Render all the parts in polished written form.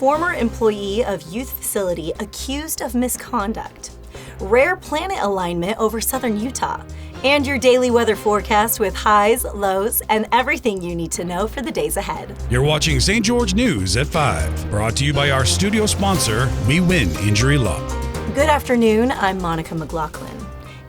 Former employee of youth facility accused of misconduct. Rare planet alignment over southern Utah. And your daily weather forecast with highs, lows, and everything you need to know for the days ahead. You're watching St. George News at 5, brought to you by our studio sponsor, We Win Injury Law. Good afternoon, I'm Monica McLaughlin.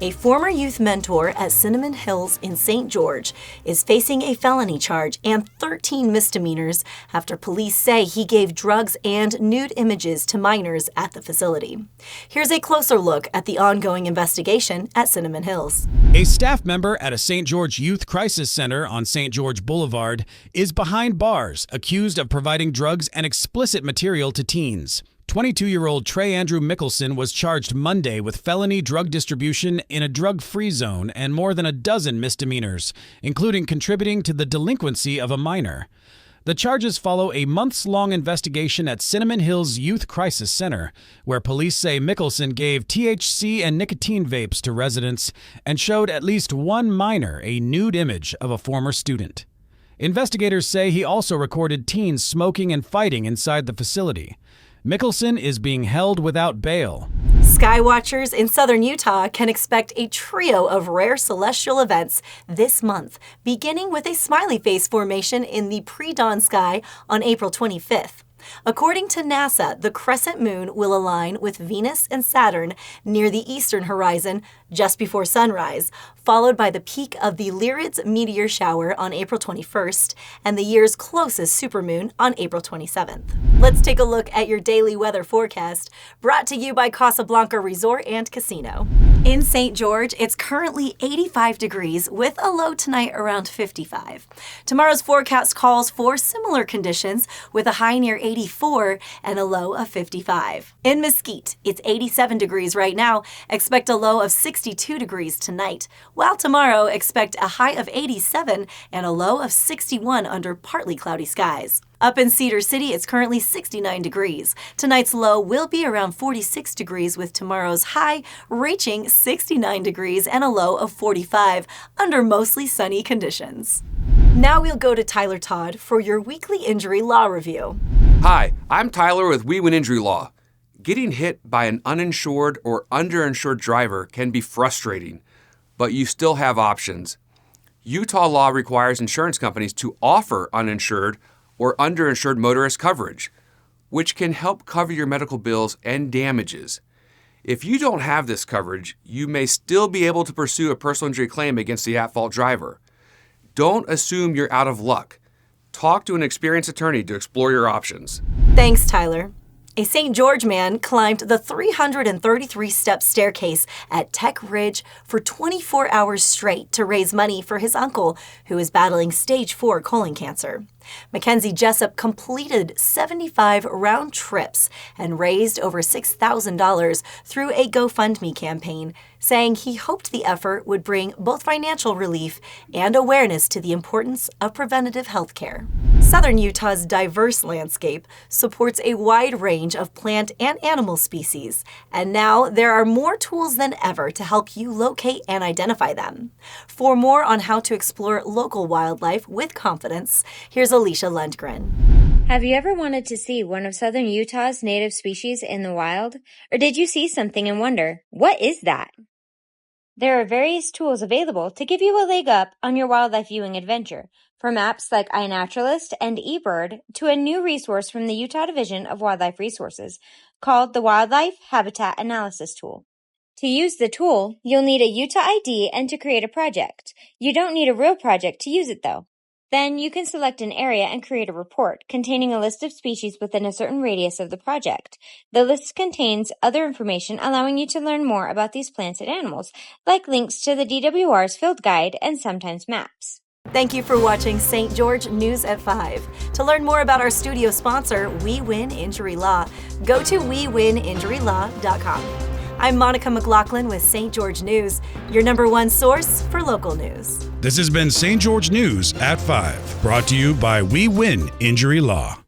A former youth mentor at Cinnamon Hills in St. George is facing a felony charge and 13 misdemeanors after police say he gave drugs and nude images to minors at the facility. Here's a closer look at the ongoing investigation at Cinnamon Hills. A staff member at a St. George Youth Crisis Center on St. George Boulevard is behind bars, accused of providing drugs and explicit material to teens. 22-year-old Trey Andrew Mickelson was charged Monday with felony drug distribution in a drug-free zone and more than a dozen misdemeanors, including contributing to the delinquency of a minor. The charges follow a months-long investigation at Cinnamon Hills Youth Crisis Center, where police say Mickelson gave THC and nicotine vapes to residents and showed at least one minor a nude image of a former student. Investigators say he also recorded teens smoking and fighting inside the facility. Mickelson is being held without bail. Skywatchers in southern Utah can expect a trio of rare celestial events this month, beginning with a smiley face formation in the pre-dawn sky on April 25th. According to NASA, the crescent moon will align with Venus and Saturn near the eastern horizon just before sunrise, followed by the peak of the Lyrids meteor shower on April 21st and the year's closest supermoon on April 27th. Let's take a look at your daily weather forecast, brought to you by Casablanca Resort and Casino. In St. George, it's currently 85 degrees with a low tonight around 55. Tomorrow's forecast calls for similar conditions with a high near 84 and a low of 55. In Mesquite, it's 87 degrees right now. Expect a low of 62 degrees tonight, while tomorrow expect a high of 87 and a low of 61 under partly cloudy skies. Up in Cedar City, it's currently 69 degrees. Tonight's low will be around 46 degrees with tomorrow's high reaching 69 degrees and a low of 45 under mostly sunny conditions. Now we'll go to Tyler Todd for your weekly injury law review. Hi, I'm Tyler with We Win Injury Law. Getting hit by an uninsured or underinsured driver can be frustrating, but you still have options. Utah law requires insurance companies to offer uninsured or underinsured motorist coverage, which can help cover your medical bills and damages. If you don't have this coverage, you may still be able to pursue a personal injury claim against the at-fault driver. Don't assume you're out of luck. Talk to an experienced attorney to explore your options. Thanks, Tyler. A St. George man climbed the 333-step staircase at Tech Ridge for 24 hours straight to raise money for his uncle, who is battling stage 4 colon cancer. Mackenzie Jessup completed 75 round trips and raised over $6,000 through a GoFundMe campaign, saying he hoped the effort would bring both financial relief and awareness to the importance of preventative health care. Southern Utah's diverse landscape supports a wide range of plant and animal species, and now there are more tools than ever to help you locate and identify them. For more on how to explore local wildlife with confidence, here's Alicia Lundgren. Have you ever wanted to see one of southern Utah's native species in the wild? Or did you see something and wonder, what is that? There are various tools available to give you a leg up on your wildlife viewing adventure, from apps like iNaturalist and eBird to a new resource from the Utah Division of Wildlife Resources called the Wildlife Habitat Analysis Tool. To use the tool, you'll need a Utah ID and to create a project. You don't need a real project to use it though. Then you can select an area and create a report containing a list of species within a certain radius of the project. The list contains other information allowing you to learn more about these plants and animals, like links to the DWR's field guide and sometimes maps. Thank you for watching St. George News at 5. To learn more about our studio sponsor, We Win Injury Law, go to wewininjurylaw.com. I'm Monica McLaughlin with St. George News, your #1 source for local news. This has been St. George News at 5, brought to you by We Win Injury Law.